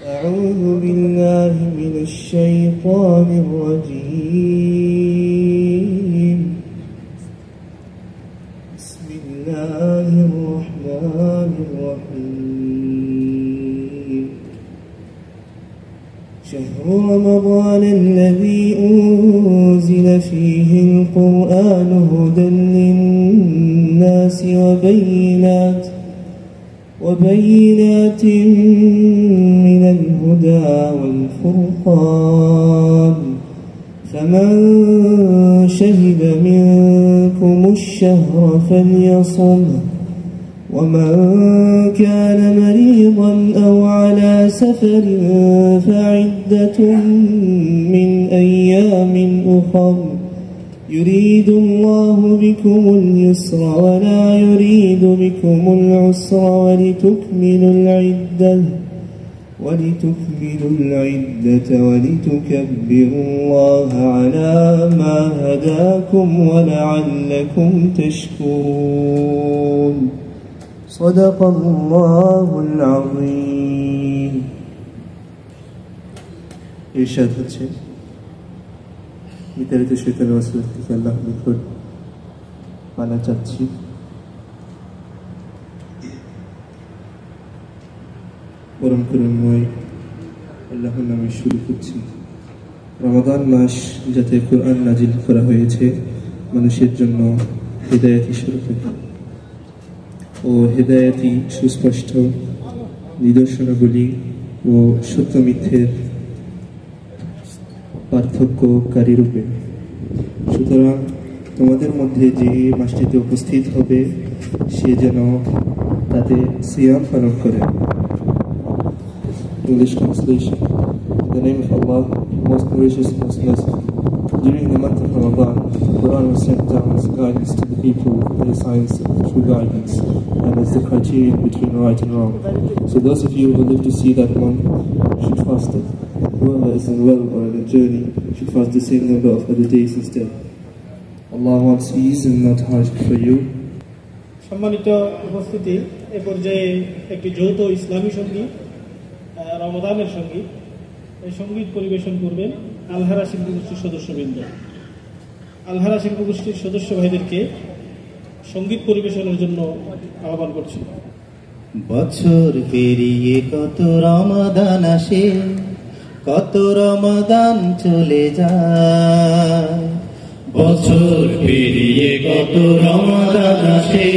أعوذ بالله من الشيطان الرجيم. بسم الله الرحمن الرحيم. شهر رمضان الذي أنزل فيه القرآن هدى للناس وبينات من الهدى والفرقان، فمن شهد منكم الشهر فليصمه، ومن كان مريضا أو على سفر فعدة من أيام أخر، يريد الله بكم اليسر ولا يريد بكم العسر ولتكملوا العدة ولتكبروا الله على ما هداكم ولعلكم تشكرون. صدق الله العظيم. إرشاد হচ্ছে বিতাড়িত শয়তান ওয়াসওয়াসা থেকে আল্লাহর নিকট পানা চাচ্ছি। পরম করুণাময় আল্লাহর নামে শুরু করছি। রমাদান মাস যাতে কোরআন নাজিল করা হয়েছে মানুষের জন্য হিদায়াতি স্বরূপে ও হিদায়াতি সুস্পষ্ট নিদর্শনাবলী ও সত্য মিথ্যের পার্থক্যকারী রূপে। সুতরাং তোমাদের মধ্যে যে মাসটিতে উপস্থিত হবে সে যেন তাতে সিয়াম পালন করে। English translation. In the name of Allah, most gracious, most merciful. During the month of Ramadan, the Quran was sent down as guidance to the people for the signs of true guidance and as the criterion between right and wrong. So those of you who live to see that month should fast it. Whoever is unwell or on a journey should fast the same number of other days instead. Allah wants ease and not hardship for you. সম্মানিত উপস্থিতি, এ পর্যায়ে একটি যৌথ ইসলামী সঙ্গীত, রমাদানের সঙ্গীত, এই সঙ্গীত পরিবেশন করবেন আলহারা শিল্পগোষ্ঠীর সদস্যবৃন্দ। আলহারা শিল্পগোষ্ঠীর সদস্য ভাইদেরকে সঙ্গীত পরিবেশনের জন্য আহ্বান করছি। বছর পেরিয়ে কত রমাদান আসে, কত রমাদান চলে যায়। বছর পেরিয়ে কত রমাদান আসে,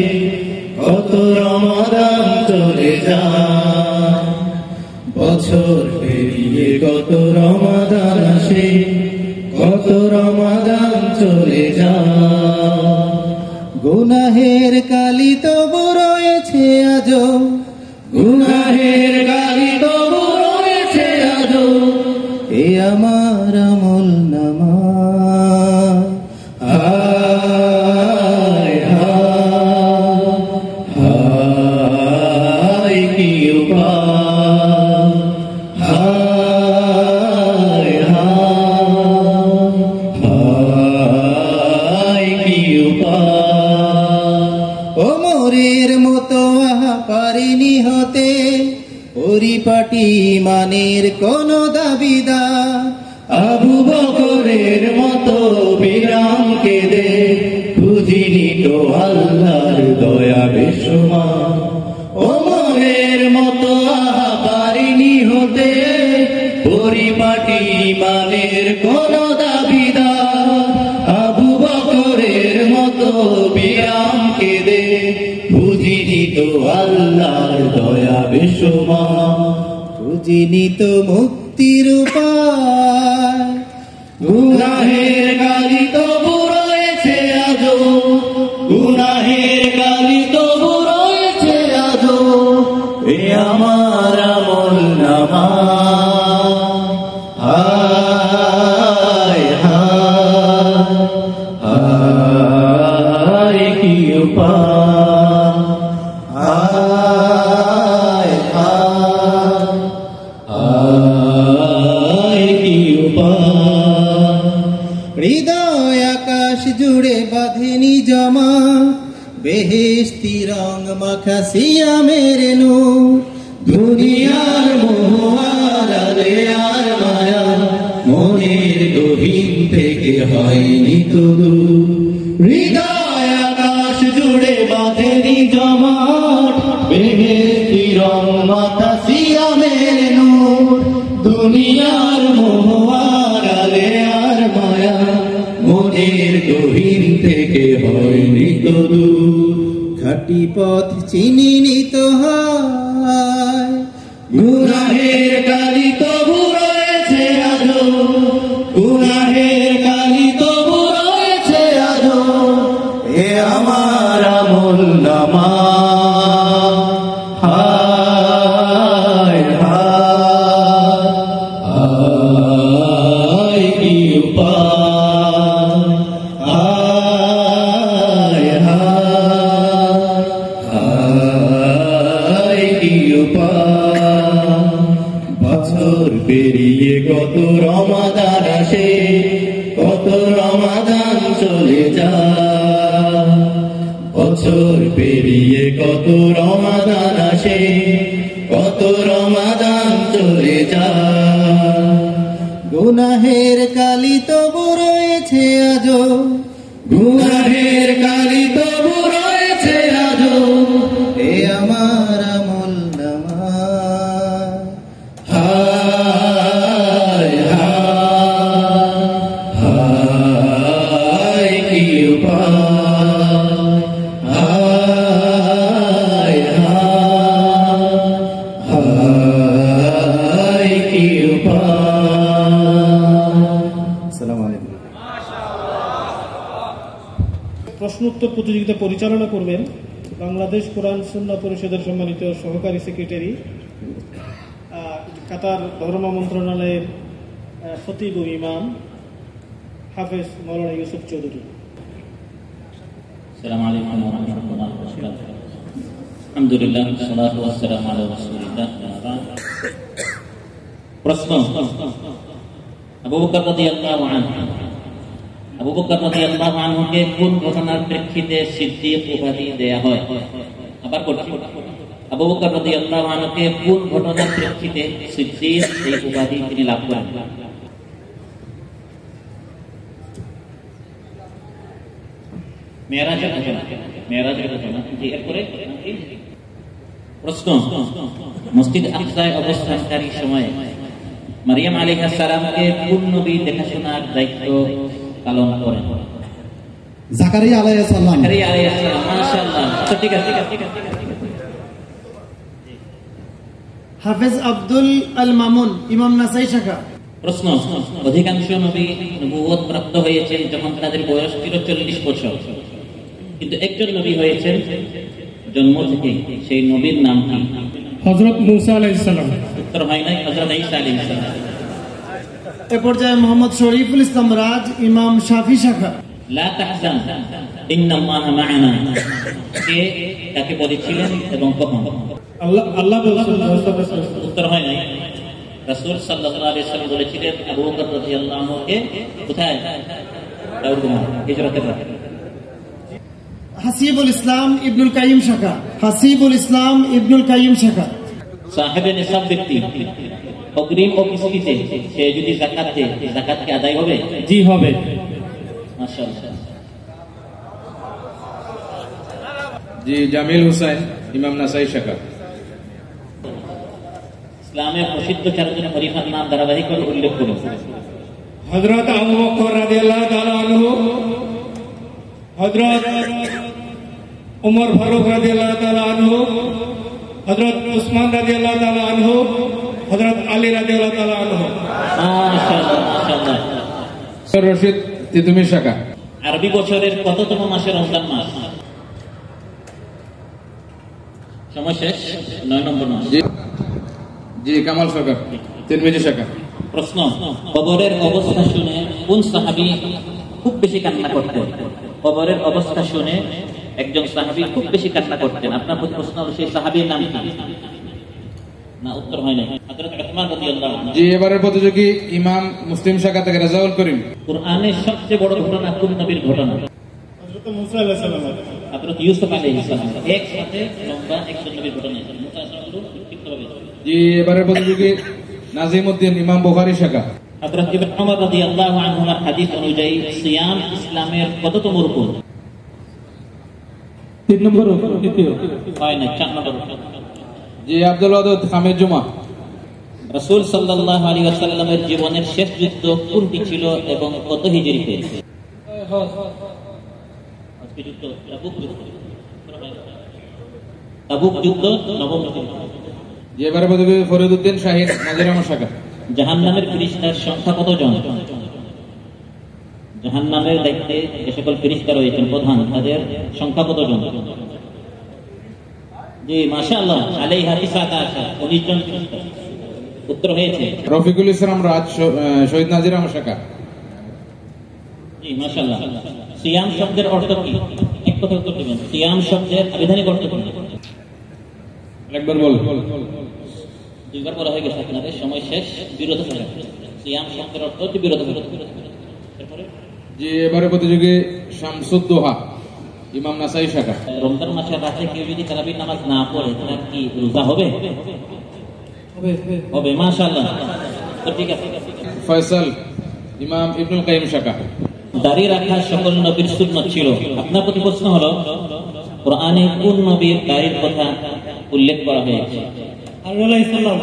কত রমাদান চলে যায়। বছর পেরিয়ে কত রমাদান আসে, কত রমাদান চলে যায়। গুনাহের কালি তবু রয়েছে আজো, গুনাহের কালি তবু রয়েছে আজো। এ আমার আমল নামা, হায় হায় হায় কি উপায়, হায় হায় হায় কি উপায়। ওমরের মতো পারিনি হতে পরিপাটি মানের কোন দাবিদার, আবু বকরের মতো বিরাম কেঁদে খুঁজিনি তো আল্লাহর দয়া বেশুমার। ওমরের মতো পারিনি হতে পরিপাটি মানের কোন দাবিদার, আবু বকরের মতো বিরাম কেঁদে খুঁজিনি তো আল্লাহর দয়া বেশুমার। খুঁজিনি তো মুক্তির উপায়, গুনাহের গালি তবু রয়েছে আজো, গুনাহের গালি তবু রয়েছে আজো। এ আমার আমল নামা, হায় হায় হায় কি উপায়, হায় হায় হায় কি উপায়। হৃদয় আকাশ জুড়ে বাঁধেনি জমা, বেহেশতি রং মাখা সিয়ামের নূর। দুনিয়ার মোহ হয়নি তো দূর। হৃদয় আকাশ জুড়ে বাঁধেনি জমাট, বেহেশতি রং মাথা সিয়ামের নূর। দুনিয়ার মোহ আড়ালে আর মায়া, মনের গহীন থেকে হয়নি তো দূর। খাঁটি পথ চিনিনি তো হয়, গুনাহের কালি তবু রয়েছে আজো, গুনাহের কালি তবু রয়েছে আজো। এ আমার আমল নামা, হায় হায় কি উপায়, হায় হায় কি উপায়। বছর পেরিয়ে কত রমাদান আসে, কত রমাদান চলে যায়। বছর পেরিয়ে কত রমাদান আসে, কত রমাদান চলে যায়। গুনাহের কালি তবু রয়েছে আজো, গুনাহের কালি তবু রয়েছে আজো। এ আমার আমল নামা, হায় হায় কি উপায়, হায় হায় কি উপায়। আসসালামু আলাইকুম। প্রশ্নোত্তর প্রতিযোগিতা পরিচালনা করবেন বাংলাদেশ কোরআন সুন্নাহ পরিষদের সম্মানিত সহকারী সেক্রেটারি, কাতার ধর্ম মন্ত্রণালয়ের খতিব ও ইমাম হাফেজ মাওলানা ইউসুফ চৌধুরী। আসসালামু আলাইকুম ওয়া রাহমাতুল্লাহি ওয়া বারাকাতুহু। আলহামদুলিল্লাহ, সালাতু ওয়াসসালামু আলা রাসূলিল্লাহ। প্রশ্ন, আবু বকর রাদিয়াল্লাহু আনহু, আবু বকর রাদিয়াল্লাহু আনহুকে কোন ঘটনার প্রেক্ষিতে সিদ্দিক উপাধি দেয়া হয়? আবার করছি, আবু বকর রাদিয়াল্লাহু আনহুকে কোন ঘটনার প্রেক্ষিতে সিদ্দিক এই উপাধি তিনি লাভ করেন? মেরাজের ঘটনা, মেরাজের ঘটনা। জি, এরপরে প্রশ্ন, মসজিদ আকসায় অবস্থানকারী সময়ে মারিয়াম আলাইহিস সালামকে কোন নবী দেখাশোনার দায়িত্ব পালন করেন? জাকারিয়া আলাইহিস সালাম। জাকারিয়া আলাইহিস সালাম, মাশাআল্লাহ। তো ঠিক আছে। হাফেজ আব্দুল আল মামুন, ইমাম নাসাই শাখা। প্রশ্ন, অধিকাংশ নবী নবুয়ত প্রাপ্ত হয়েছেন যখন তাদের বয়স ছিল 40 বছর, কিন্তু একজন নবী হয়েছেন জন্ম থেকে, সেই নবীর নাম কি? হযরত মুসা আলাইহিস সালাম। উত্তর হয় নাই, হযরত ঈসা আলাইহিস সালাম। এ পর্যায়ে মোহাম্মদ শরীফুল ইসলাম রাজ, ইমাম শাফি শাখা। লা তাহজান ইন্নাল্লাহা মা'ানা, কে তাকে বলেছিলেন এবং কখন? আল্লাহ বলেছেন। উত্তর হয় নাই, রাসূল সাল্লাল্লাহু আলাইহি ওয়াসাল্লাম বলেছিলেন আবু বকর রাদিয়াল্লাহু আনহুকে কোথায়? দাউদ হিজরতের রাতে। হাসিবুল ইসলাম ইবনুল কাইয়িম শাখা, হাসিবুল ইসলাম ইবনুল কাইয়িম শাখা। সাহেবে নিসাব ব্যক্তি অগ্রিম ও কিস্তিতে সে যদি যাকাত দেয়, যাকাত কি আদায় হবে? জি, হবে। মাশাআল্লাহ। জি, জামিল হুসাইন, ইমাম নাসাই শাখা। ইসলামের প্রসিদ্ধ চারজন খলিফার নাম ধারাবাহিকভাবে উল্লেখ করুন। হযরত আবু বকর রাদিয়াল্লাহু তাআলা আনহু, হযরত উমর ফারুক রাদিয়াল্লাহু তাআলা আনহু, হযরত উসমান রাদিয়াল্লাহু তাআলা আনহু, হযরত আলী রাদিয়াল্লাহু তাআলা আনহু। মাশাআল্লাহ, মাশাআল্লাহ। রশিদ, তিতুমির শাখা। আরবি বছরের কততম মাসে রমজান মাস? সময় শেষ, 9 নম্বর মাস। জি, কামাল সরকার, তিরমিজি শাখা। প্রশ্ন, কবরের অবস্থা শুনে কোন সাহাবী খুব বেশি কান্না করতেন? কবরের অবস্থা শুনে একজন সাহাবী খুব বেশি কান্না করতেন। আপনার প্রশ্ন হলো সেই সাহাবীর নাম কি? না, উত্তর হয় না। হযরত উসমান রাদিয়াল্লাহু আনহু। জি, এবারের প্রতিযোগী ইমাম মুসলিম শাখা থেকে রাজাউল করিম। কুরআনের সবচেয়ে বড় ঘটনা কোন নবীর ঘটনা? হযরত মুসা আলাইহিস সালাম। হযরত ইউসুফ আলাইহিস সালাম। একসাথে লম্বা একজন নবীর ঘটনা। মুসা আলাইহিস সালাম সংক্ষিপ্তভাবে। জি, এবারের প্রতিযোগী নাজিমউদ্দিন, ইমাম বুখারী শাখা। হযরত ইবনে ওমর রাদিয়াল্লাহু আনহুর হাদিস অনুযায়ী সিয়াম ইসলামের কততম রুকুন? 3 নম্বর রুকুন, দ্বিতীয়। হয় না, 4 নম্বর। জি আব্দুল ওয়াদুদ খামের জুমা। রাসূল সাল্লাল্লাহু আলাইহি ওয়াসাল্লামের জীবনের শেষ যুদ্ধ কোনটি ছিল এবং কত হিজরিতে? তাবুক যুদ্ধ, নবম যুদ্ধ। জি এবারে প্রতিযোগী ফরিদউদ্দিন শাহিন নাজির আহমদ শাখা। জাহান্নামের ফেরেশতার সংখ্যা কতজন? জাহান্নামের দায়িত্বে যে সকল ফেরেশতা রয়েছেন প্রধান, তাদের সংখ্যা কতজন? জি মাশাআল্লাহ, আলাইহা 19 জন ফেরেশতা। উত্তর হয়েছে রফিকুল ইসলাম রাজ শহীদ নাজির আহমদ শাখা। জি মাশাআল্লাহ। সিয়াম শব্দের অর্থ কি? এক কথা উত্তর দিবেন। সিয়াম শব্দের আবিধানিক অর্থ কি? একবার বল। দুইবার বলা হয়ে গেছে আপনাদের, সময় শেষ। বিরত থাকা। সিয়াম শব্দের অর্থ হচ্ছে বিরত থাকা। এরপরে জি এবারে প্রতিযোগী শামসুদ্দোহা ইমাম নাসাই শাখা। রমজান মাসের রাতে কেউ যদি তারাবির নামাজ না পড়ে তার কি রোজা হবে? হবে মাশাআল্লাহ। তো ঠিক আছে। ফয়সাল ইমাম ইবনুল কাইয়িম শাখা। দাড়ি রাখা সকল নবীর সুন্নাত ছিল। আপনার প্রতি প্রশ্ন হলো, কোরআনে কোন নবীর দাড়ির কথা উল্লেখ করা হয়েছে? হারুন আলাইহিস সালাম।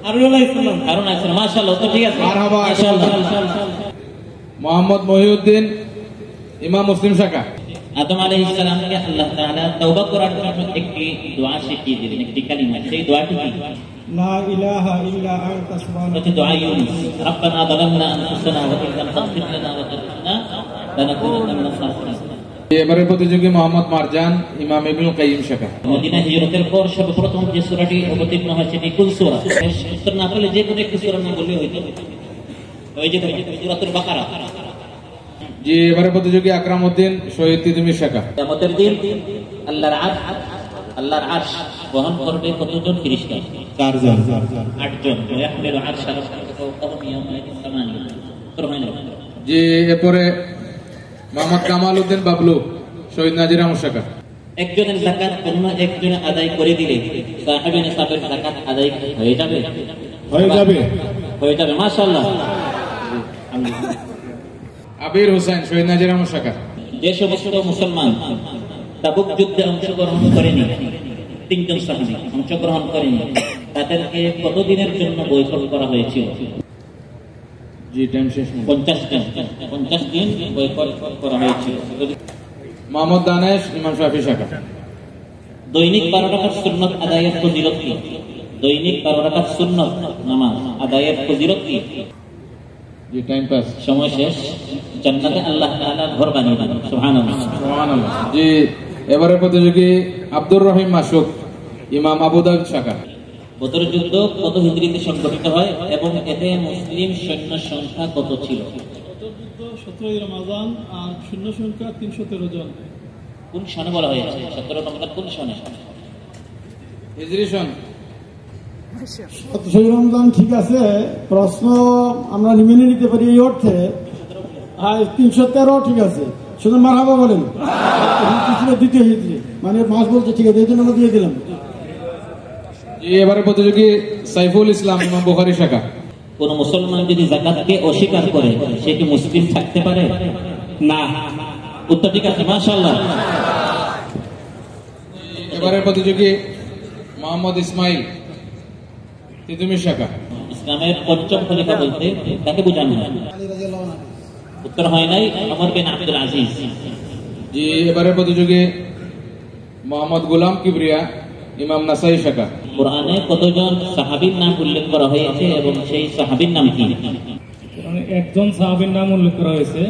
হারুন আলাইহিস সালাম। মাশাআল্লাহ, তো ঠিক আছে। মারহাবা। মাশাআল্লাহ। মোহাম্মদ মহিউদ্দিন ইমাম মুসলিম শাখা। আদম আলাইহিস সালামকে আল্লাহ তাআলা তওবা করার জন্য একটি দোয়া শিখিয়ে দিলেন, একটি কালিমা। সেই দোয়াটি কি? লা ইলাহা ইল্লা আনতা সুবহানাকা। এটি দোয়া ইউনুস। রাব্বানা যালামনা আনফুসানা ওয়া ইন লাম তাগফির লানা ওয়া তারহামনা লানাকুনান্না মিনাল খাসিরিন। এবারে প্রতিযোগী মোহাম্মদ মারজান ইমাম ইবনুল কাইয়িম শাখা। মদিনা হিজরতের পর সর্বপ্রথম যে সূরাটি অবতীর্ণ হয়েছে এটি কুল সূরা। উত্তর না পেলে যে কোনো একটি সূরার নাম বললেই হইতো। ওই যে সূরাতুল বাকারা। জি এবারে প্রতিযোগী আকরামউদ্দিন শহীদ তিতুমির শাখা। কিয়ামতের দিন আল্লাহর আরশ বহন করবে কতজন ফেরেশতা? 4 জন। 8 জন। ইয়াহমিলু আরশা রাব্বিকা ফাওকাহুম ইয়াওমাইদিন সামানিয়া। উত্তর হয় না। জি এরপরে মোহাম্মদ কামাল উদ্দিন বাবলু শহীদ নাজির আহমদ শাখা। একজনের যাকাত অন্য একজনে আদায় করে দিলে সাহেবে নিসাবের যাকাত আদায় হয়ে যাবে? হয়ে যাবে মাশাআল্লাহ। আবির হোসেন শহীদ নাজির আহমদ শাখা। যে সমস্ত মুসলমান তাবুক যুদ্ধে অংশগ্রহণ করেনি, 3 জন সাহাবী অংশগ্রহণ করেনি, তাদেরকে কতদিনের জন্য বয়কট করা হয়েছিল? জি টাইম শেষ। 50 দিন বয়কট করা হয়েছিল। মোহাম্মদ দানেশ ইমাম শাফি শাখা। দৈনিক 12 রাকাত সুন্নাত আদায়ের ফজিলত কি? দৈনিক 12 রাকাত সুন্নাত নামাজ আদায়ের ফজিলত কি? জি টাইম পাস। সময় শেষ। জান্নাতে আল্লাহ তাআলা ঘর বানিয়ে দেন। সুবহানাল্লাহ। সুবহানাল্লাহ। জি এবারে প্রতিযোগী আব্দুর রহিম মাসুক ইমাম আবু দাউদ শাখা। বদর যুদ্ধ কত হিজরিতে সংঘটিত হয় এবং এতে মুসলিম সৈন্য সংখ্যা কত ছিল? 17 রমাদান আর সৈন্য সংখ্যা 313 জন। কোন সনে বলা হয়েছে? 17 রমজান কোন সনে? হিজরি সন। 17 রমজান ঠিক আছে, প্রশ্ন আমরা মেনে নিতে পারি এই অর্থে। আর 313 ঠিক আছে, শুধু মারহাবা বলেন। দ্বিতীয় হিজরি মানে মাস বলছে, ঠিক আছে, এই জন্য আমরা দিয়ে দিলাম। জি এবারে প্রতিযোগী সাইফুল ইসলাম ইমাম বুখারী শাখা। কোন মুসলমান যদি যাকাতকে অস্বীকার করে সে কি মুসলিম থাকতে পারে? না। উত্তর ঠিক আছে মাশাআল্লাহ। এবারে প্রতিযোগী মোহাম্মদ ইসমাইল তিতুমির শাখা। ইসলামের পঞ্চম খলিফা বলতে তাকে বোঝানো হয়? উত্তর হয় নাই, ওমর বিন আব্দুল আজিজ। জি এবারে প্রতিযোগী মোহাম্মদ গোলাম কিবরিয়া ইমাম নাসাই শাখা। কোরআনে কতজন সাহাবীর নাম উল্লেখ করা হয়েছে এবং সেই সাহাবীর নাম কি? একজন সাহাবীর নাম উল্লেখ করা হয়েছে,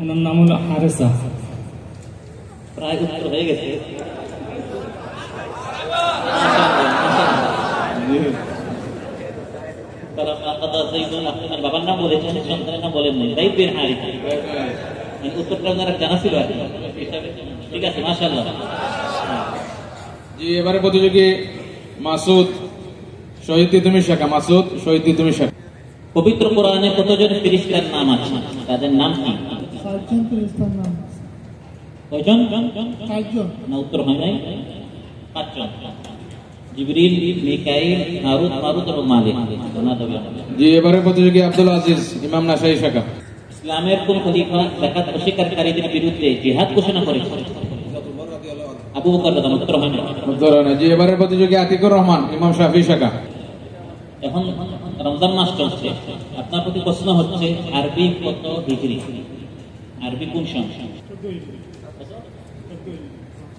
ওনার নাম হলো হারেসা। প্রায় উত্তর হয়ে গেছে। আপনার বাবার নাম বলেছেন, সন্তানের নাম বলেন নাই, তাই বের হারিসা। উত্তরটা আপনারা জানা ছিল। ঠিক আছে মাশাআল্লাহ। জি এবারে প্রতিযোগী মাসুদ শহীদ তিতুমির শাখা। মাসুদ শহীদ তিতুমির শাখা। পবিত্র কোরআনে কতজন ফেরেশতার নাম আছে? তাদের নাম কি? 4 জন ফেরেশতার নাম। কয়জন? 4 জন। না, উত্তর হয় নাই। 5 জন। জিবরিল, মিকাইল, হারুত, মারুত এবং মালিক। জি, এবারে প্রতিযোগী আব্দুল আজিজ, ইমাম নাসাই শাখা। ইসলামের কোন খলিফা যাকাত অস্বীকারীদের বিরুদ্ধে জিহাদ ঘোষণা করেছেন? আবু বকর রাদিয়াল্লাহু আনহু। উত্তর হয় না। জি, এবারে প্রতিযোগী আতিকুর রহমান, ইমাম শাফি শাখা। এখন রমজান মাস চলছে, আপনার প্রতি প্রশ্ন হচ্ছে আরবি কত হিজরি? আরবি কোন সন?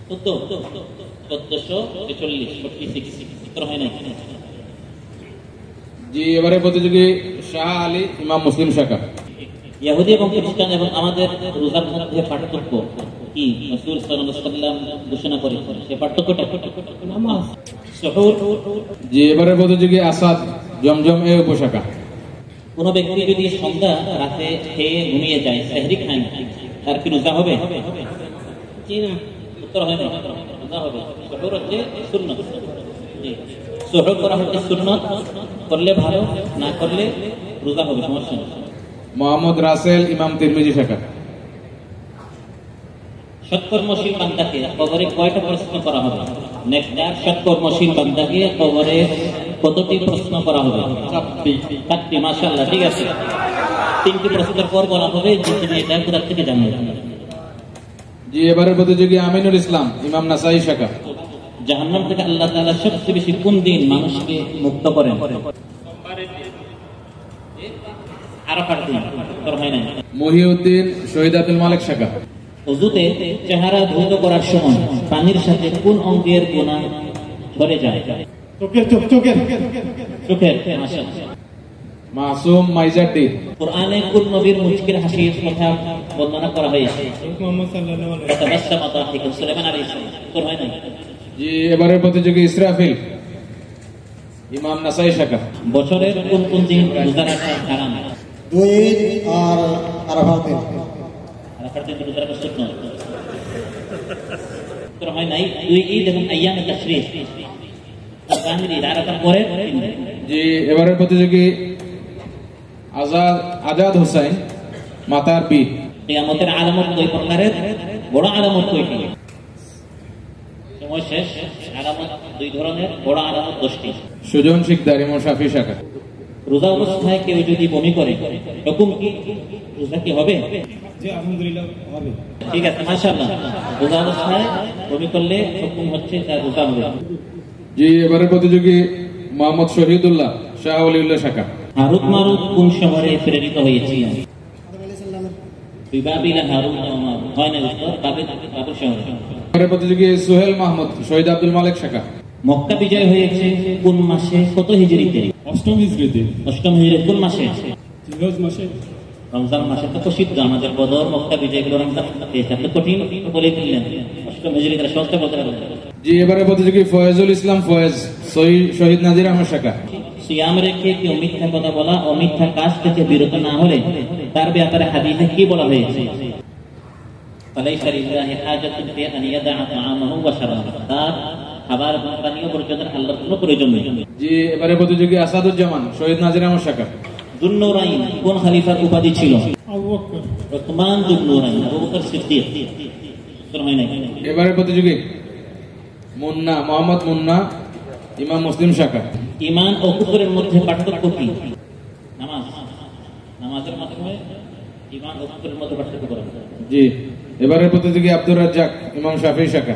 1446। উত্তর হয় না। জি, এবারে প্রতিযোগী শাহ আলী, ইমাম মুসলিম শাখা। ইহুদি এবং খ্রিস্টান এবং আমাদের রোজার মধ্যে পার্থক্য কি? রাসূল সাল্লাল্লাহু আলাইহি ওয়াসাল্লাম ঘোষণা করেছেন, সেই পার্থক্যটা নামাজ, সুহুর। জি, এবারে প্রতিযোগী আসাদ, জমজম এ উপশাখা। কোন ব্যক্তি যদি সন্ধ্যা রাতে খেয়ে ঘুমিয়ে যায়, সেহরি খায় না, তার কি রোজা হবে? জি না। উত্তর হয় না, রোজা হবে। সুহুর হচ্ছে সুন্নাত। জি, সুহুর করা হচ্ছে সুন্নাত, করলে ভালো, না করলে রোজা হবে, সমস্যা নেই। মোহাম্মদ রাসেল, ইমাম তিরমিজি শাখা। সৎকর্মশীল বান্দাকে কবরে কয়টা প্রশ্ন করা হবে? নেককার সৎকর্মশীল বান্দাকে কবরে কতটি প্রশ্ন করা হবে? 7টি। মাশাআল্লাহ, ঠিক আছে। 3টি প্রশ্নের পর বলা হবে যে তুমি এটা কোথা থেকে জানলে। জি, এবারে প্রতিযোগী আমিনুল ইসলাম, ইমাম নাসাই শাখা। জাহান্নাম থেকে আল্লাহ তাআলা সবচেয়ে বেশি কোন দিন মানুষকে মুক্ত করেন? আরাফার দিন। উত্তর হয় না। মহিউদ্দিন, শহীদ আব্দুল মালিক শাখা। ওযুতে চেহারা ধৌত করার সময় পানির সাথে কোন অঙ্গের গুনাহ ধরে যায়? চোখের। মাশাআল্লাহ। মাসুম মাইজাদ্দিন। কুরআনে কোন নবীর মুচকির হাসির কথা বর্ণনা করা হয়েছে? মুহাম্মদ সাল্লাল্লাহু আলাইহি ওয়াসাল্লাম। সুলাইমান আলাইহিস সালাম। উত্তর হয় না। জি, এবারে প্রতিযোগী ইসরাফিল, ইমাম নাসাই শাখা। বছরের কোন কোন দিন রোজা রাখা হারাম? 2 ঈদ আর আরাফাত দিন। আরাফাত দিন রোজা রাখা সুন্নাত। উত্তর হয় নাই। 2 ঈদ এবং আইয়ামে তাশরীক। জাহিরি আরাফার পরে। জি, এবারে প্রতিযোগী আজাদ হোসেন, মাতার পীর। কিয়ামতের আলামত কয় প্রকারের? বড় আলামত কয়টি? সময় শেষ। আলামত 2 ধরনের, বড় আলামত 10টি। সুজন শিকদার, ইমাম শাফি শাখা। রোজা অবস্থায় কেউ যদি বমি করে, হুকুম কি? রোজা কি হবে? জি, আলহামদুলিল্লাহ হবে। ঠিক আছে, মাশাআল্লাহ। রোজা অবস্থায় বমি করলে হুকুম হচ্ছে তার রোজা হবে। জি, এবারে প্রতিযোগী মোহাম্মদ শহীদুল্লাহ, শাহ ওলিউল্লাহ শাখা। হারুত মারুত কোন শহরে প্রেরিত হয়েছিল? বিবাবিলা হারুত ও মারুত। হয় না, উত্তর বাবুল শহরে। এবারে প্রতিযোগী সোহেল মাহমুদ, শহীদ আব্দুল মালিক শাখা। মক্কা বিজয় হয়েছে কোন মাসে, কত হিজরিতে? 8ম হিজরিতে। 8ম হিজরি কোন মাসে? জিলহজ মাসে। রমজান মাসে তো প্রসিদ্ধ আমাদের বদর, মক্কা বিজয় গুলো রমজান মাসে। আপনি কঠিন বলে দিলেন। 8ম হিজরি তারা সহজে বলতে পারবেন। জি, এবারে প্রতিযোগী ফয়েজুল ইসলাম ফয়েজ, শহীদ নাজির আহমদ শাখা। সিয়াম রেখে কেউ মিথ্যা কথা বলা ও মিথ্যা কাজ থেকে বিরত না হলে তার ব্যাপারে হাদিসে কি বলা হয়েছে? ফালাইসা লিল্লাহি হাজাতুন ফি আন ইয়াদা তাআমাহু ওয়া শারাবাহু। তার খাবার পানীয় পর্যন্ত আল্লাহর কোনো প্রয়োজন নেই। জি, এবারে প্রতিযোগী আসাদুজ্জামান, শহীদ নাজির আহমদ শাখা। যুন্নুরাইন কোন খলিফার উপাধি ছিল? আবু বকর। উসমান যুন্নুরাইন, আবু বকর সিদ্দিক। উত্তর হয় নাই। এবারে প্রতিযোগী মুন্না, মোহাম্মদ মুন্না, ইমাম মুসলিম শাখা। ঈমান ও কুফরের মধ্যে পার্থক্য কি? নামাজ। নামাজের মাধ্যমে ঈমান ও কুফরের মধ্যে পার্থক্য করা হয়। জি, এবারে প্রতিযোগী আব্দুর রাজ্জাক, ইমাম শাফি শাখা।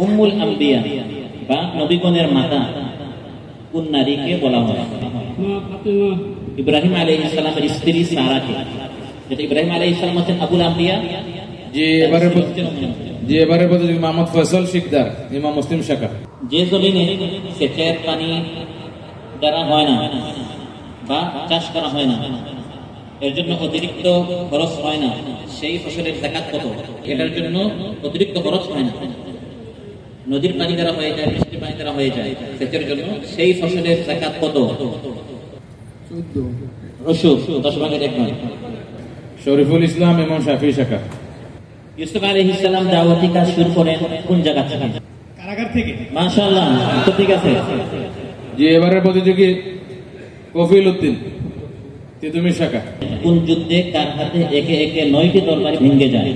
উম্মুল আম্বিয়া বা নবীগণের মাতা কোন নারীকে বলা হয়? ইব্রাহিম আলাইহিস সালামের স্ত্রী সারাকে। যেটা ইব্রাহিম আলাইহিস সালাম হচ্ছেন আবুল আম্বিয়া। জি, এবারে প্রতিযোগী মোহাম্মদ ফয়সাল শিকদার, ইমাম মুসলিম শাখা। যে জমিনে সেচের পানি দ্বারা হয় না বা চাষ করা হয় না, এর জন্য অতিরিক্ত খরচ হয় না, সেই ফসলের যাকাত কত? এটার জন্য অতিরিক্ত খরচ হয় না, নদীর পানি দ্বারা হয়ে যায়, বৃষ্টির পানি দ্বারা হয়ে যায়, সেচের জন্য সেই ফসলের যাকাত কত? 10%। শরীফুল ইসলাম, ইমাম শাফি শাখা। ইউসুফ আলাইহিস সালাম দাওয়াতি কাজ শুরু করেন কোন জায়গা থেকে? কারাগার থেকে। মাশাআল্লাহ, তো ঠিক আছে। জি, এবারে প্রতিযোগী কফিল উদ্দিন, তিতুমির শাখা। কোন যুদ্ধে কার হাতে একে একে 9টি তরবারি ভেঙে যায়?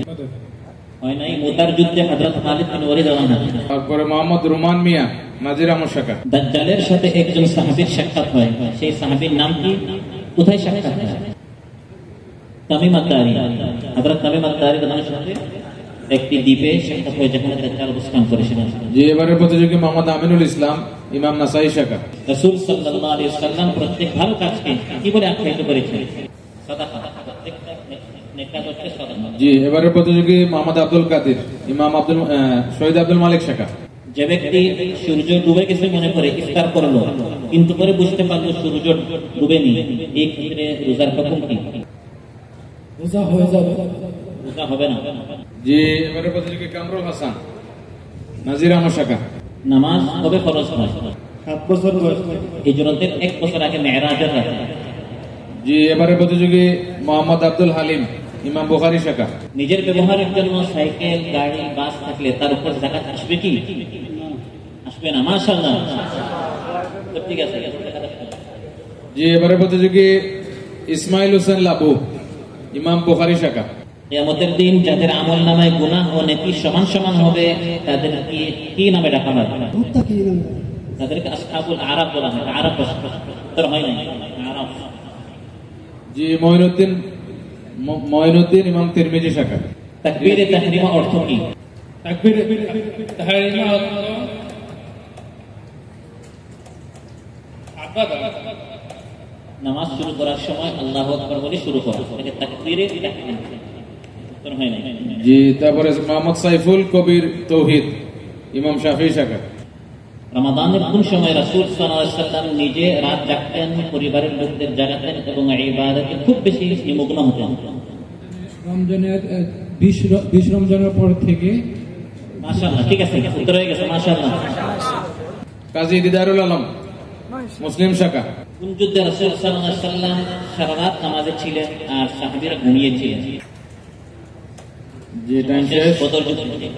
হয় নাই। মুতার যুদ্ধে হযরত খালিদ বিন ওয়ালিদ রাদিয়াল্লাহু আনহু। তারপরে মোহাম্মদ রুমান মিয়া, নাজির আহমদ শাখা। দাজ্জালের সাথে একজন সাহাবীর সাক্ষাৎ হয়, সেই সাহাবীর নাম কি, কোথায় সাক্ষাৎ হয়? তামিম আত-তারি, হযরত তামিম আত-তারি রাদিয়াল্লাহু সাথে একটি দ্বীপে সাক্ষাৎ হয় যেখানে দাজ্জাল অবস্থান করেছিলেন। যে এবারের প্রতিযোগী মোহাম্মদ আমিনুল ইসলাম, ইমাম নাসাই শাখা। রাসূল সাল্লাল্লাহু আলাইহি ওয়াসাল্লাম প্রত্যেক ভালো কাজকে কি বলে আখ্যায়িত করেছেন? সাদাকা। প্রত্যেকটা নেক কাজকে সাদাকা। জি এবারের প্রতিযোগী মোহাম্মদ আব্দুল কাদির, ইমাম শহীদ আব্দুল মালিক শাখা। যে ব্যক্তি সূর্য ডুবে গেছে মনে করে ইফতার করলো, কিন্তু পরে বুঝতে পারলো সূর্য ডুবেনি, এই ক্ষেত্রে রোজার হুকুম কি? রোজা হয়ে যাবে, রোজা হবে না। জি এবারের প্রতিযোগী কামরুল হাসান, নাজির আহমদ শাখা। নামাজ কবে ফরজ হয়? 7 বছর বয়স। হিজরতের 1 বছর আগে মেরাজের রাতে। জি এবারের প্রতিযোগী মোহাম্মদ আব্দুল হালিম, ইমাম বুখারী শাখা। নিজের ব্যবহারের জন্য সাইকেল, গাড়ি, বাস থাকলে তার উপর যাকাত আসবে কি? আসবে না। মাশাআল্লাহ, ঠিক আছে। জি এবারের প্রতিযোগী ইসমাইল হোসেন লাবু, ইমাম বুখারী শাখা। কিয়ামতের দিন যাদের আমল নামায় গুনাহ ও নেকি সমান সমান হবে তাদের কি নামে ডাকা হয়? তাদেরকে আসহাবুল আরাফ বলা হয়। আরাফ উত্তর হয় না, আরাফ। জি মঈনুদ্দিন ইমাম তিরমিজি শাখা। তাকবীরে তাহরিমা অর্থ কি? তাকবীরে তাহরিমা অর্থ নামাজ শুরু করার সময় আল্লাহু আকবার বলে শুরু করা, এটাকে তাকবীরে তাহরিমা। উত্তর হয় না। জি তারপরে মোহাম্মদ সাইফুল কবির তৌহিদ, ইমাম শাফিঈ শাখা। রমাদানের কোন সময় রাসূল সাল্লাল্লাহু আলাইহি ওয়াসাল্লাম নিজে রাত জাগতেন, পরিবারের লোকদের জাগাতেন এবং ইবাদতে খুব বেশি নিমগ্ন হতেন? রমজানের 20 রমজানের পর থেকে। মাশাআল্লাহ, ঠিক আছে, উত্তর হয়ে গেছে। মাশাআল্লাহ। কাজী দিদারুল আলম, মুসলিম শাখা। কোন যুদ্ধে রাসূল সাল্লাল্লাহু আলাইহি ওয়াসাল্লাম সারা রাত নামাজে ছিলেন আর সাহাবীরা ঘুমিয়েছিলেন? জি টাইম শেষ। বদর যুদ্ধে।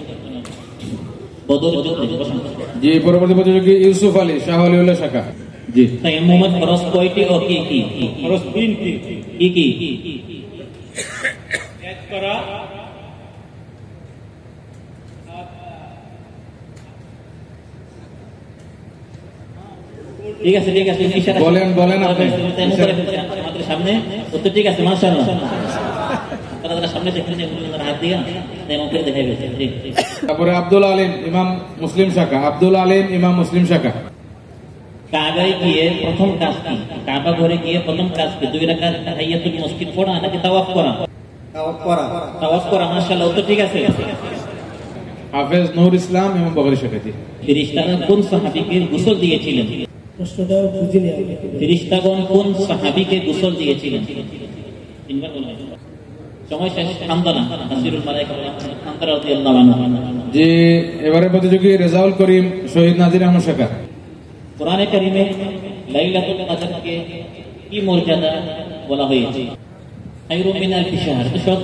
জি পরবর্তী প্রতিযোগী ইউসুফ আলী, শাহ ওলিউল্লাহ শাখা। জি তায়াম্মুমের ফরজ কয়টি ও কি কি? ফরজ 3টি। কি কি? এক করা, ঠিক আছে ঠিক আছে, বলেন আপনি। আমাদের সামনে উত্তর ঠিক আছে। মাশাআল্লাহ, আপনারা সামনে দেখেন হাত দিয়া তেমন করে দেখাই গেছে। তারপরে আব্দুল আলিম, ইমাম মুসলিম শাখা। আব্দুল আলিম, ইমাম মুসলিম শাখা। কাবায় গিয়ে প্রথম কাজ কি? কাবা ঘরে গিয়ে প্রথম কাজ কি? 2 রাকাত তাহিয়াতুল মসজিদ পড়া নাকি তাওয়াফ করা? তাওয়াফ করা। মাশাআল্লাহ, উত্তর ঠিক আছে। হাফেজ নূর ইসলাম, ইমাম বুখারী শাখা। ফেরেশতারা কোন সাহাবীকে গোসল দিয়েছিলেন? প্রশ্নটা বুঝিনি। ফেরেশতাগণ কোন সাহাবীকে গোসল দিয়েছিলেন? তিনবার বলা হয়। সময় শেষ। হামদালা, নাসিরুল মালায়েকা হামদালা রাদিয়াল্লাহু আনহু। জি এবারে প্রতিযোগী রেজাউল করিম, শহীদ নাজির আহমদ শাখা। কোরআনে কারিমে লাইলাতুল কদরকে কি মর্যাদা বলা হয়েছে? খায়রুম মিন আলফি শাহর। তো সব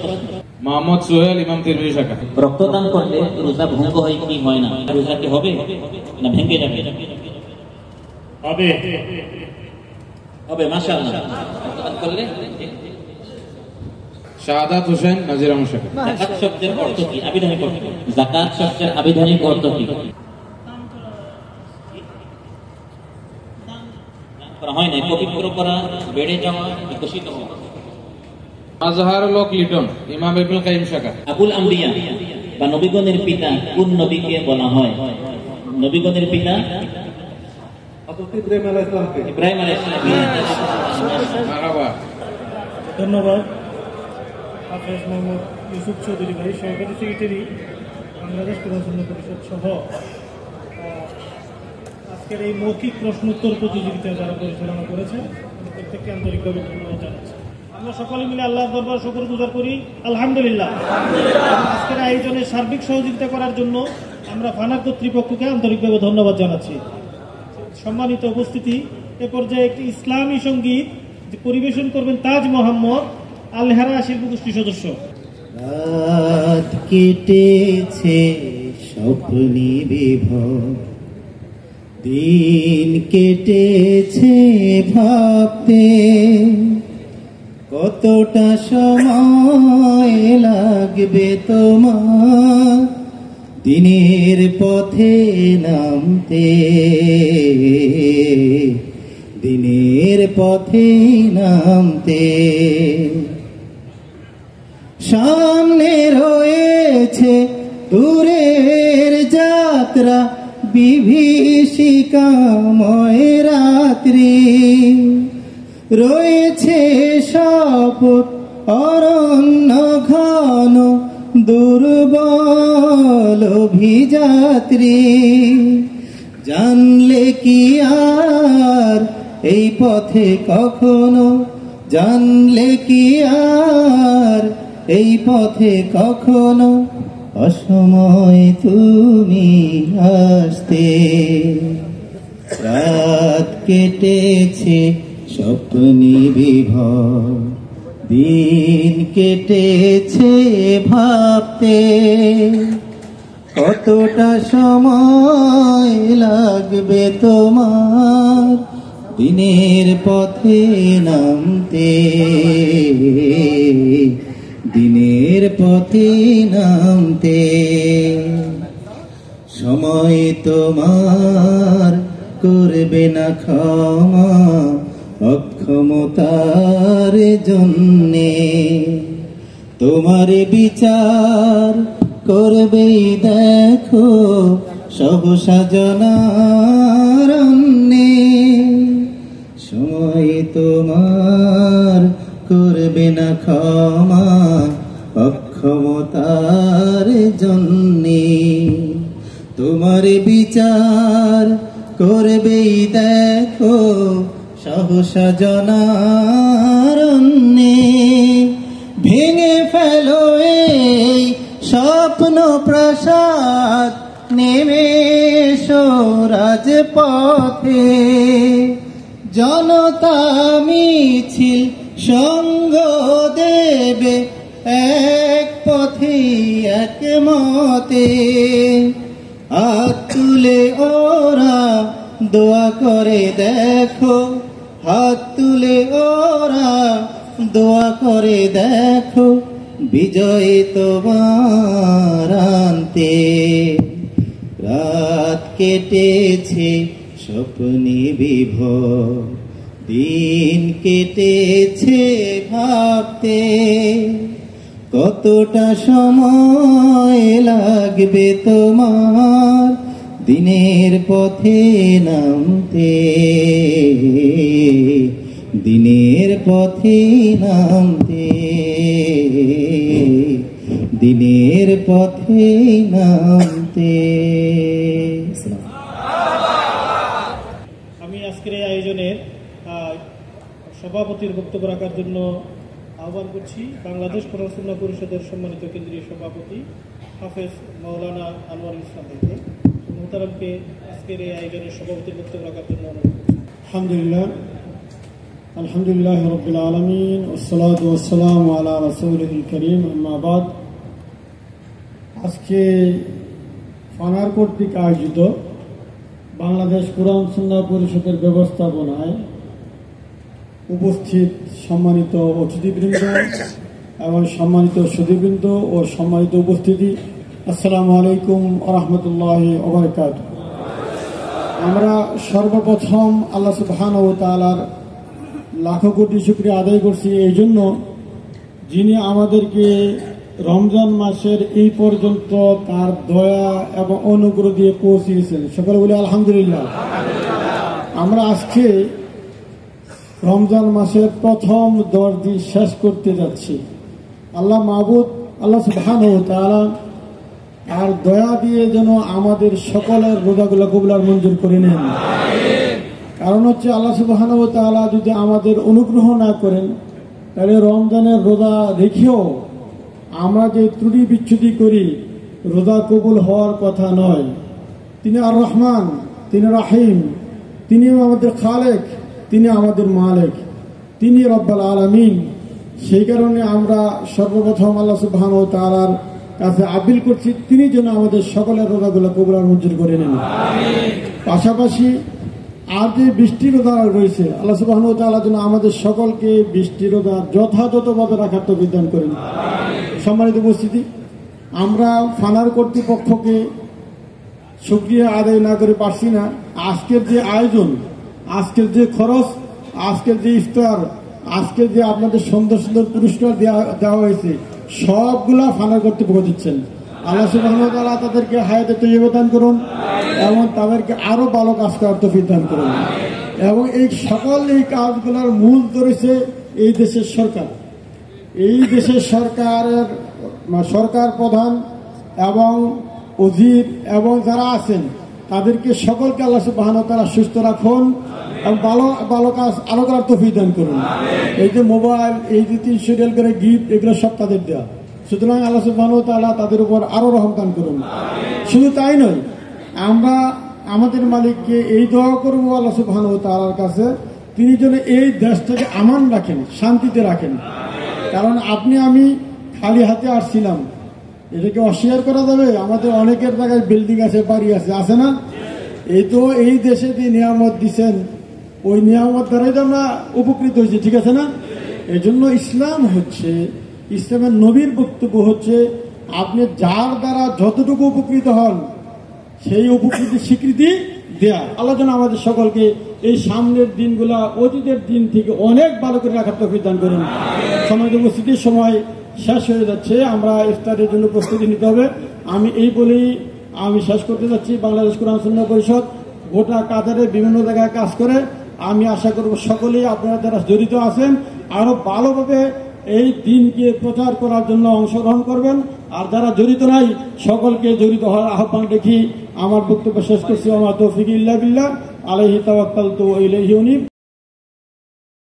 মোহাম্মদ সোহেল, ইমাম তিরমিজি শাখা। রক্তদান করলে রোজা ভঙ্গ হয় কি হয় না? রোজা কি হবে না ভেঙে যাবে? হবে। হবে। মাশাআল্লাহ, রক্তদান করলে। শাহাদাত হোসেন, নাজির আহমদ শাখা। যাকাত শব্দের অর্থ কি? আবিধানিক অর্থ। যাকাত শব্দের আবিধানিক অর্থ কি? করা হয় না, পবিত্র করা, বেড়ে যাওয়া, বিকশিত হওয়া। আজহারুল হক লিটন, ইমাম ইবনুল কাইয়িম শাখা। আবুল আম্বিয়া বা নবীগণের পিতা কোন নবীকে বলা হয়? নবীগণের পিতা ইব্রাহিম আলাইহিস সালাম। মারহাবা। ধন্যবাদ। হাফেজ মোহাম্মদ ইউসুফ চৌধুরী ভাই, সহকারী সেক্রেটারি, বাংলাদেশ কোরআন সুন্নাহ পরিষদ সহ আজকের এই মৌখিক প্রশ্নোত্তর প্রতিযোগিতা যারা পরিচালনা করেছে প্রত্যেককে আন্তরিকভাবে ধন্যবাদ জানাচ্ছি। আমরা সকলে মিলে আল্লাহর দরবার শুকরগুজার করি, আলহামদুলিল্লাহ। আজকের আয়োজনে সার্বিক সহযোগিতা করার জন্য আমরা ফানা কর্তৃপক্ষকে আন্তরিকভাবে ধন্যবাদ জানাচ্ছি। সম্মানিত উপস্থিতি, এ পর্যায়ে একটি ইসলামী সঙ্গীত পরিবেশন করবেন তাজ মোহাম্মদ, আলহারা শিল্প গোষ্ঠী সদস্য। রাত কেটেছে স্বপ্নে বিভোর, দিন কেটেছে ভাবতে, কতটা সময় লাগবে তোমার দিনের পথে নামতে, দিনের পথে নামতে। সামনে রয়েছে দূরের যাত্রা, বিভীষিকাময় রাত্রি, রয়েছে শপথ অরণ্য ঘন, দুর্বল অভিযাত্রী। জানলে কি আর এই পথে কখনো, জানলে কি আর এই পথে কখনো অসময় তুমি আসতে। রাত কেটেছে স্বপ্নে বিভোর, দিন কেটেছে ভাবতে। কতটা সময় লাগবে তোমার দিনের পথে নামতে, দিনের পথে নামতে। সময় তোমার করবে না ক্ষমা অক্ষমতার জন্যে, তোমার বিচার করবেই দেখো সহসা জনারণ্যে। সময় তোমার করবে না ক্ষমা অক্ষমতার জন্যে, তোমার বিচার করবেই দেখো সহসা জনারণ্যে। ভেঙে ফেলো এই স্বপ্ন প্রাসাদ, নেমে এসো রাজপথে। জনতা মিছিল সঙ্গ দেবে এক পথে এক মতে। হাত তুলে ওরা দোয়া করে দেখো, হাত তুলে ওরা দোয়া করে দেখো বিজয় তোমার আনতে। রাত কেটেছে স্বপ্নে বিভোর, দিন কেটেছে ভাবতে। কতটা সময় লাগবে তোমার দিনের পথে নামতে, দিনের পথে নামতে, দিনের পথে নামতে। আমি আজকের এই আয়োজনের সভাপতির বক্তব্য রাখার জন্য আহ্বান করছি বাংলাদেশ কোরআন সুন্নাহ পরিষদের সম্মানিত কেন্দ্রীয় সভাপতি হাফেজ মাওলানা আনোয়ার ইসলামকে, মোহতারামকে আজকের এই আয়োজনের সভাপতির বক্তব্য রাখার জন্য অনুরোধ করছি। আলহামদুলিল্লাহ, আলহামদুলিল্লাহ রাব্বিল আলামিন, ওয়াসসালাতু ওয়াসসালামু আলা রাসূলিল কারীম, আম্মা বাদ। আজকে ফানার কর্তৃক আয়োজিত বাংলাদেশ কোরআন সুন্নাহ পরিষদের ব্যবস্থাপনায় উপস্থিত সম্মানিত অতিথিবৃন্দ এবং সম্মানিত সুধীবৃন্দ ও সম্মানিত উপস্থিতি, আসসালামু আলাইকুম ওয়া রাহমাতুল্লাহি ওয়া বারাকাতুহু। আমরা সর্বপ্রথম আল্লাহ সুবহানাহু ওয়া তাআলার লাখো কোটি শুকরিয়া আদায় করছি এই জন্য, যিনি আমাদেরকে রমজান মাসের এই পর্যন্ত তার দয়া এবং অনুগ্রহ দিয়ে পৌঁছিয়েছেন। সকলে বলি আলহামদুলিল্লাহ। আমরা আজকে রমজান মাসের প্রথম 10 দিন শেষ করতে যাচ্ছি। আল্লাহ মাবুদ আল্লাহ সুবহানাহু ওয়া তাআলা আর দয়া দিয়ে যেন আমাদের সকলের রোজাগুলো কবুল আর মঞ্জুর করে নেন। কারণ হচ্ছে আল্লাহ সুবহানাহু ওয়া তাআলা যদি আমাদের অনুগ্রহ না করেন তাহলে রমজানের রোজা রেখেও আমরা যে ত্রুটি বিচ্ছুতি করি রোজা কবুল হওয়ার কথা নয়। তিনি আর রহমান, তিনি রাহিম, তিনি আমাদের খালেক, তিনি আমাদের মালিক, তিনি রব্বুল আলামিন। সেই কারণে আমরা সর্বপ্রথম আল্লাহ সুবহানাহু ওয়া তাআলার কাছে আপিল করছি তিনি যেন আমাদের সকলের রোজাগুলো কবুল আর মঞ্জুর করে নেন। পাশাপাশি আর যে বৃষ্টি রোজা রয়েছে আল্লাহ সুবহানাহু ওয়া তাআলা যেন আমাদের সকলকে বৃষ্টি রোজা যথাযথভাবে রাখার তৌফিক দান করেন। সম্মানিত উপস্থিতি, আমরা ফানার কর্তৃপক্ষকে শুকরিয়া আদায় না করে পারছি না। আজকের যে আয়োজন, আজকের যে খরচ, আজকের যে ইফতার, আজকের যে আপনাদের সুন্দর সুন্দর পুরস্কার দেওয়া হয়েছে, সবগুলা ফানার কর্তৃপক্ষ দিচ্ছেন। আল্লাহ সুবহানাহু ওয়া তাআলা তাদেরকে হায়াতে তৈয়বা দান করুন এবং তাদেরকে আরো ভালো কাজ করার তৌফিক দান করুন। এবং এই সকল এই কাজগুলোর মূল ধরেছে এই দেশের সরকার। এই দেশের সরকার প্রধান এবং অজির এবং যারা আছেন তাদেরকে সকলকে আল্লাহ সুবহানাহু ওয়া তাআলা সুস্থ রাখুন এবং ভালো কাজ আরো করার তৌফিক দান করুন। এই যে মোবাইল, এই যে 300 রিয়াল করে গিফট, এগুলো সব তাদের দেওয়া। সুতরাং আল্লাহ সুবহানাহু ওয়া তাআলা তাদের উপর আরো রহম দান করুন। শুধু তাই নয়, আমরা আমাদের মালিককে এই দোয়া করবো আল্লাহ সুবহানাহু ওয়া তাআলার কাছে, তিনি যেন এই দেশটাকে আমান রাখেন, শান্তিতে রাখেন। কারণ আপনি আমি খালি হাতে আসছিলাম, এটাকে অস্বীকার করা যাবে? আমাদের অনেকের জায়গায় বিল্ডিং আছে, বাড়ি আছে, আছে না? এই তো এই দেশে যে নিয়ামত দিচ্ছেন, ওই নিয়ামত দ্বারাই তো আমরা উপকৃত হয়েছি, ঠিক আছে না? এই জন্য ইসলামের নবীর বক্তব্য হচ্ছে, আপনি যার দ্বারা যতটুকু উপকৃত হন সেই উপকৃতির স্বীকৃতি দেয়া। আল্লাহ যেন আমাদের সকলকে এই সামনের দিনগুলা অতীতের দিন থেকে অনেক ভালো করে রাখার তৌফিক দান করুন। সমাজের উপস্থিতির সময় শেষ হয়ে যাচ্ছে, আমরা ইফতারের জন্য প্রস্তুতি নিতে হবে। আমি এই বলেই আমি শেষ করতে যাচ্ছি। বাংলাদেশ কোরআন সুন্নাহ পরিষদ গোটা কাতারে বিভিন্ন জায়গায় কাজ করে। আমি আশা করব সকলেই আপনারা যারা জড়িত আছেন আরো ভালোভাবে এই দিনকে প্রচার করার জন্য অংশগ্রহণ করবেন। আর যারা জড়িত নাই সকলকে জড়িত হওয়ার আহ্বান রেখে আমার বক্তব্য শেষ করছি। আমার তৌফিক ইল্লা বিল্লাহ, আলাইহি তাওয়াক্কালতু ওয়া ইলাইহি উনীব।